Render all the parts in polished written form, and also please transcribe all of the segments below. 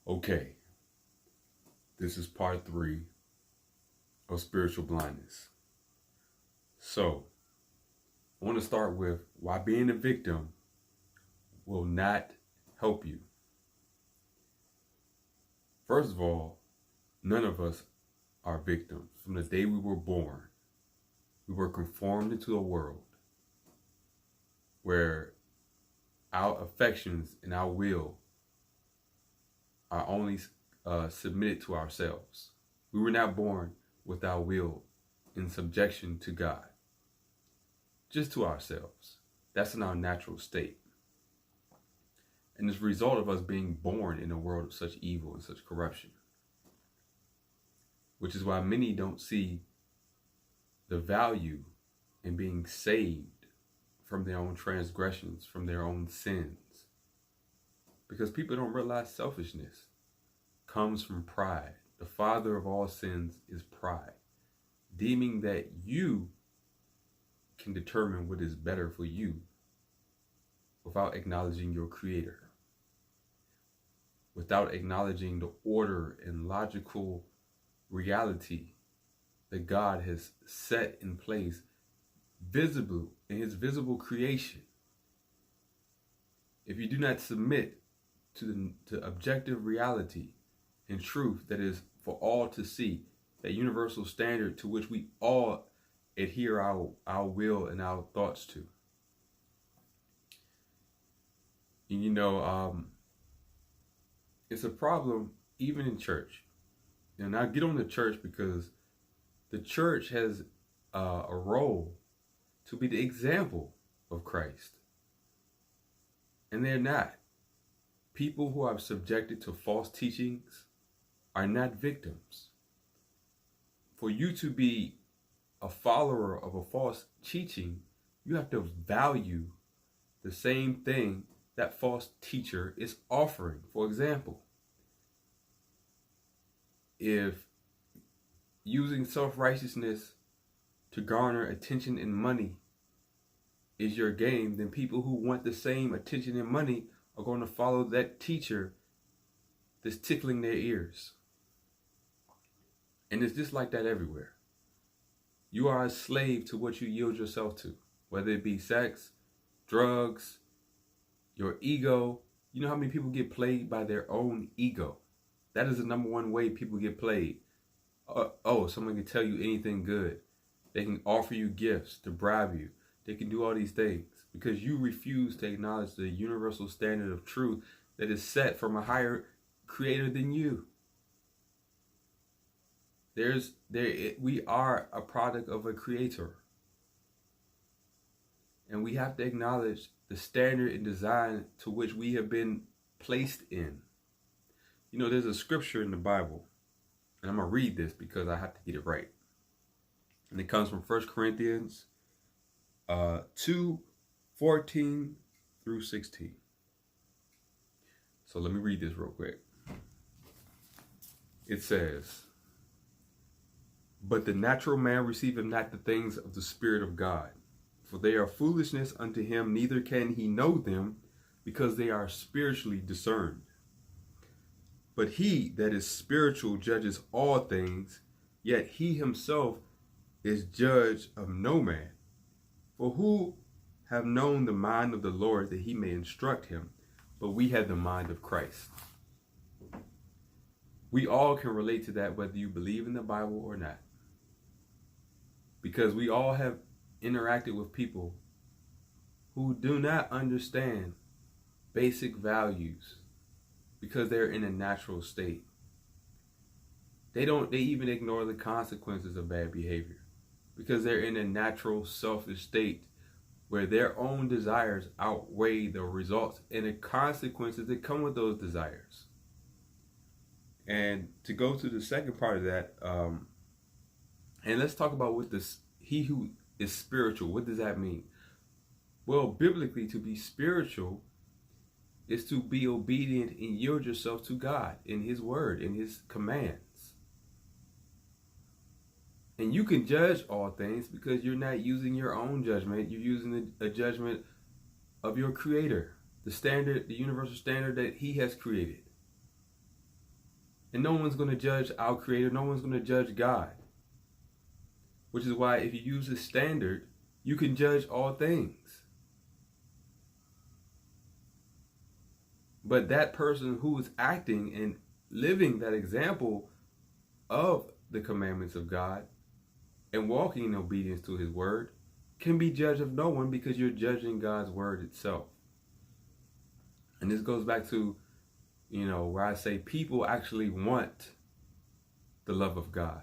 Okay, this is part 3 of spiritual blindness. So, I want to start with why being a victim will not help you. First of all, none of us are victims. From the day we were born, we were conformed into a world where our affections and our will are only submitted to ourselves. We were not born with our will in subjection to God, just to ourselves. That's in our natural state. And as a result of us being born in a world of such evil and such corruption, which is why many don't see the value in being saved from their own transgressions, from their own sins. Because people don't realize selfishness comes from pride. The father of all sins is pride, deeming that you can determine what is better for you without acknowledging your creator, without acknowledging the order and logical reality that God has set in place, visible in his visible creation. If you do not submit to objective reality and truth that is for all to see, that universal standard to which we all adhere our will and our thoughts to. And it's a problem even in church. And I get on the church because the church has a role to be the example of Christ. And they're not. People who are subjected to false teachings are not victims. For you to be a follower of a false teaching, you have to value the same thing that false teacher is offering. For example, if using self-righteousness to garner attention and money is your game, then people who want the same attention and money are going to follow that teacher that's tickling their ears. And it's just like that everywhere. You are a slave to what you yield yourself to, whether it be sex, drugs, your ego. You know how many people get played by their own ego? That is the number one way people get played. Someone can tell you anything good. They can offer you gifts to bribe you. They can do all these things because you refuse to acknowledge the universal standard of truth that is set from a higher creator than you. We are a product of a creator. And we have to acknowledge the standard and design to which we have been placed in. There's a scripture in the Bible, and I'm going to read this because I have to get it right. And it comes from 1 Corinthians 2:14 through 16. So let me read this real quick. It says, "But the natural man receiveth not the things of the Spirit of God, for they are foolishness unto him, neither can he know them, because they are spiritually discerned. But he that is spiritual judges all things, yet he himself is judge of no man. For who have known the mind of the Lord that he may instruct him? But we have the mind of Christ." We all can relate to that, whether you believe in the Bible or not. Because we all have interacted with people who do not understand basic values because they're in a natural state. They even ignore the consequences of bad behavior because they're in a natural selfish state where their own desires outweigh the results and the consequences that come with those desires. And to go to the second part of that, and let's talk about he who is spiritual. What does that mean? Well, biblically, to be spiritual is to be obedient and yield yourself to God in his word, in his commands. And you can judge all things because you're not using your own judgment. You're using a judgment of your creator, the standard, the universal standard that he has created. And no one's going to judge our Creator. No one's going to judge God. Which is why if you use a standard, you can judge all things. But that person who is acting and living that example of the commandments of God and walking in obedience to His word can be judged of no one, because you're judging God's word itself. And this goes back to, where I say people actually want the love of God.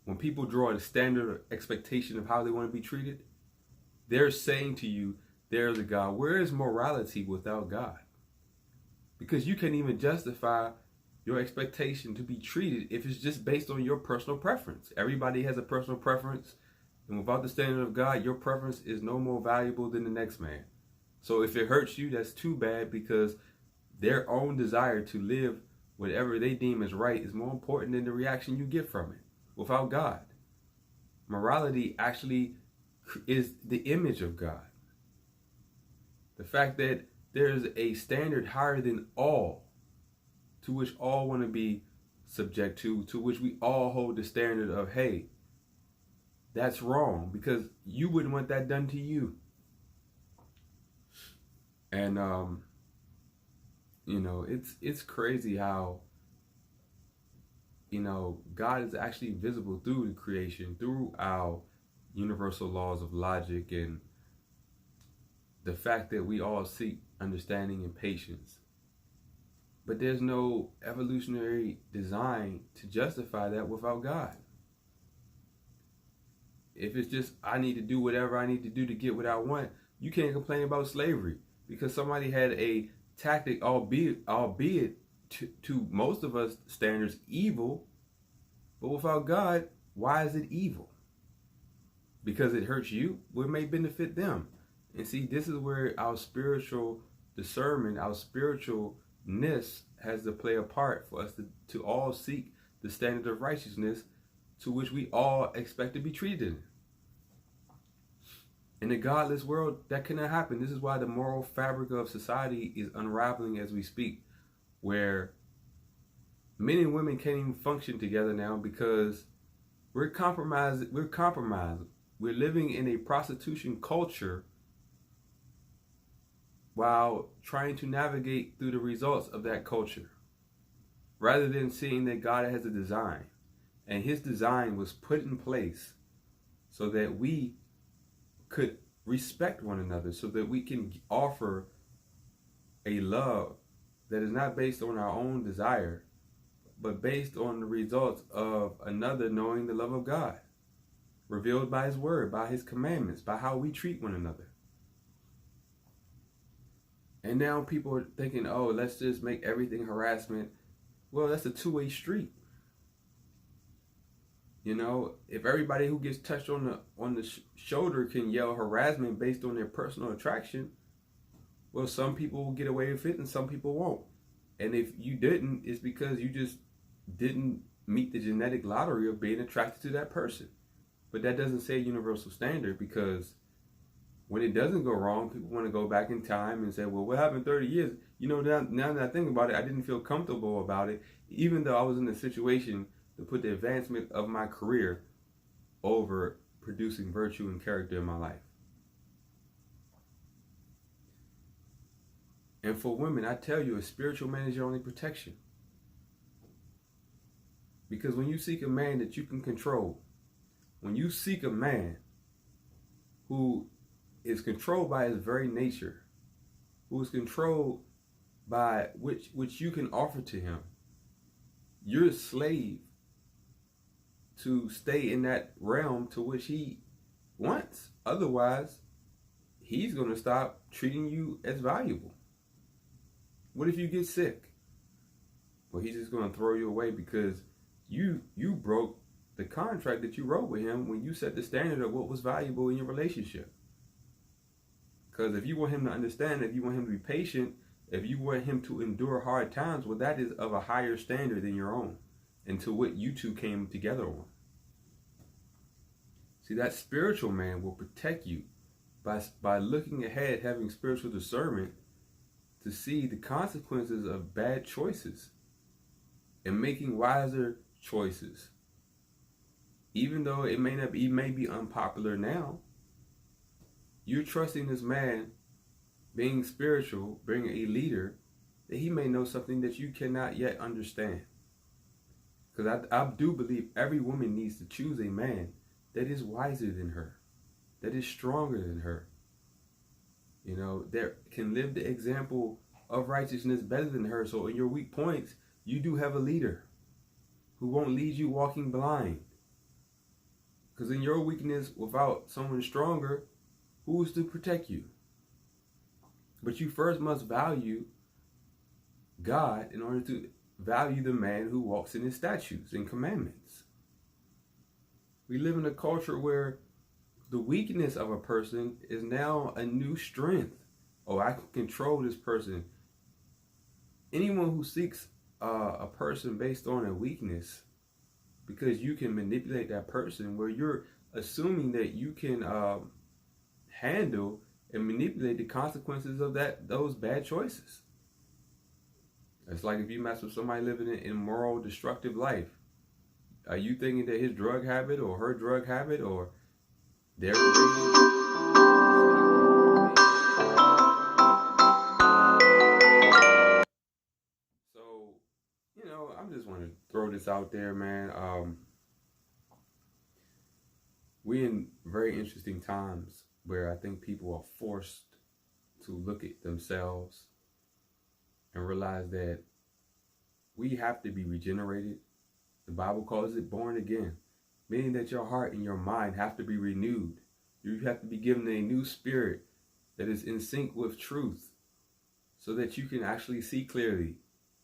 When people draw a standard or expectation of how they want to be treated, they're saying to you, there's a God. Where is morality without God? Because you can't even justify your expectation to be treated if it's just based on your personal preference. Everybody has a personal preference, and without the standard of God, your preference is no more valuable than the next man. So if it hurts you, that's too bad, because their own desire to live whatever they deem as right is more important than the reaction you get from it. Without God, morality actually is the image of God. The fact that there is a standard higher than all, to which all want to be subject to which we all hold the standard of, hey, that's wrong, because you wouldn't want that done to you. And it's crazy how God is actually visible through the creation, through our universal laws of logic, and the fact that we all seek understanding and patience. But there's no evolutionary design to justify that without God. If it's just, I need to do whatever I need to do to get what I want, you can't complain about slavery, because somebody had a tactic, albeit to most of us standards, evil. But without God, why is it evil? Because it hurts you? Well, it may benefit them. And see, this is where our spiritual discernment, our spiritualness has to play a part for us to all seek the standard of righteousness to which we all expect to be treated. In a godless world, that cannot happen. This is why the moral fabric of society is unraveling as we speak, where men and women can't even function together now because we're compromised. We're living in a prostitution culture while trying to navigate through the results of that culture, rather than seeing that God has a design. And His design was put in place so that we could respect one another, so that we can offer a love that is not based on our own desire, but based on the results of another knowing the love of God, revealed by His word, by His commandments, by how we treat one another. And now people are thinking, oh, let's just make everything harassment. Well, that's a two-way street. If everybody who gets touched on the shoulder can yell harassment based on their personal attraction, well, some people will get away with it and some people won't. And if you didn't, it's because you just didn't meet the genetic lottery of being attracted to that person. But that doesn't say universal standard, because when it doesn't go wrong, people want to go back in time and say, well, what happened 30 years? Now that I think about it, I didn't feel comfortable about it, even though I was in a situation to put the advancement of my career over producing virtue and character in my life. And for women, I tell you, a spiritual man is your only protection. Because when you seek a man that you can control, when you seek a man who is controlled by his very nature, who is controlled by which you can offer to him, you're a slave to stay in that realm to which he wants. Otherwise, he's going to stop treating you as valuable. What if you get sick? Well, he's just going to throw you away because you broke the contract that you wrote with him when you set the standard of what was valuable in your relationship. Because if you want him to understand, if you want him to be patient, if you want him to endure hard times, well, that is of a higher standard than your own, and to what you two came together on. See, that spiritual man will protect you by looking ahead, having spiritual discernment to see the consequences of bad choices. and making wiser choices. Even though it may be unpopular now, you're trusting this man, being spiritual, being a leader, that he may know something that you cannot yet understand. Because I do believe every woman needs to choose a man that is wiser than her, that is stronger than her, that can live the example of righteousness better than her. So in your weak points, you do have a leader who won't lead you walking blind. Because in your weakness, without someone stronger, who is to protect you? But you first must value God in order to value the man who walks in his statutes and commandments. We live in a culture where the weakness of a person is now a new strength. Oh, I can control this person. Anyone who seeks a person based on a weakness, because you can manipulate that person, where you're assuming that you can handle and manipulate the consequences of those bad choices. It's like if you mess with somebody living an immoral, destructive life. Are you thinking that his drug habit or her drug habit or their So, I'm just want to throw this out there, man. We're in very interesting times where I think people are forced to look at themselves and realize that we have to be regenerated. The Bible calls it born again, meaning that your heart and your mind have to be renewed. You have to be given a new spirit that is in sync with truth, so that you can actually see clearly,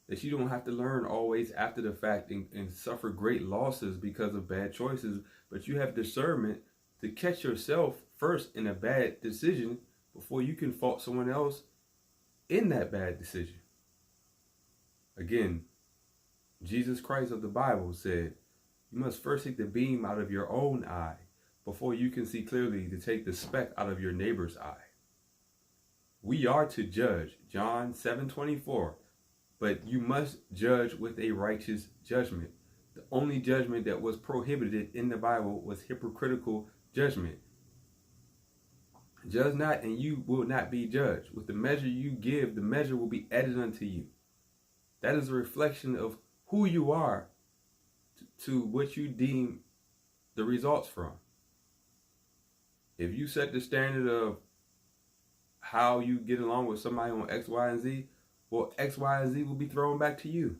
that you don't have to learn always after the fact and suffer great losses because of bad choices, but you have discernment to catch yourself first in a bad decision before you can fault someone else in that bad decision. Again, Jesus Christ of the Bible said, you must first take the beam out of your own eye before you can see clearly to take the speck out of your neighbor's eye. We are to judge, John 7:24, but you must judge with a righteous judgment. The only judgment that was prohibited in the Bible was hypocritical judgment. Judge not, and you will not be judged. With the measure you give, the measure will be added unto you. That is a reflection of who you are to what you deem the results from. If you set the standard of how you get along with somebody on X, Y, and Z, well, X, Y, and Z will be thrown back to you.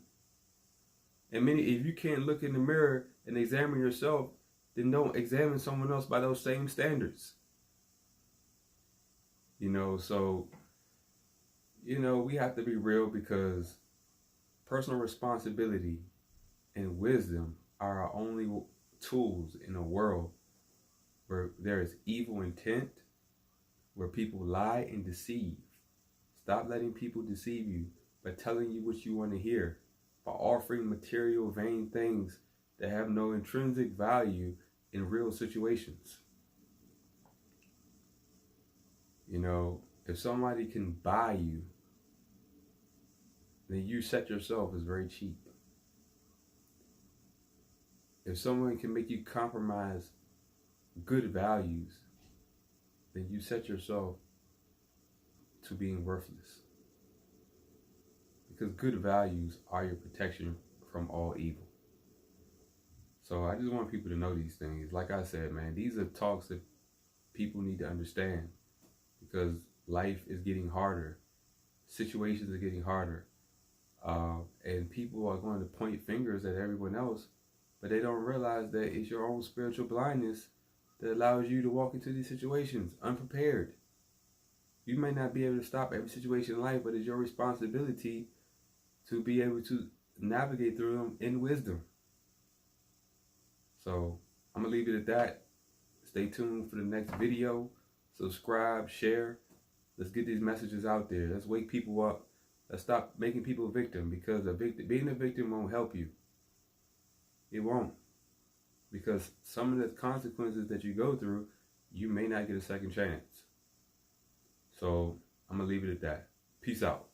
And if you can't look in the mirror and examine yourself, then don't examine someone else by those same standards. So, we have to be real, because personal responsibility and wisdom are our only tools in a world where there is evil intent, where people lie and deceive. Stop letting people deceive you by telling you what you want to hear, by offering material, vain things that have no intrinsic value in real situations. If somebody can buy you, then you set yourself as very cheap. If someone can make you compromise good values, then you set yourself to being worthless. Because good values are your protection from all evil. So I just want people to know these things. Like I said, man, these are talks that people need to understand, because life is getting harder. Situations are getting harder. And people are going to point fingers at everyone else, but they don't realize that it's your own spiritual blindness that allows you to walk into these situations unprepared. You may not be able to stop every situation in life, but it's your responsibility to be able to navigate through them in wisdom. So I'm going to leave it at that. Stay tuned for the next video. Subscribe, share. Let's get these messages out there. Let's wake people up. Let's stop making people a victim, because being a victim won't help you. It won't. Because some of the consequences that you go through, you may not get a second chance. So I'm going to leave it at that. Peace out.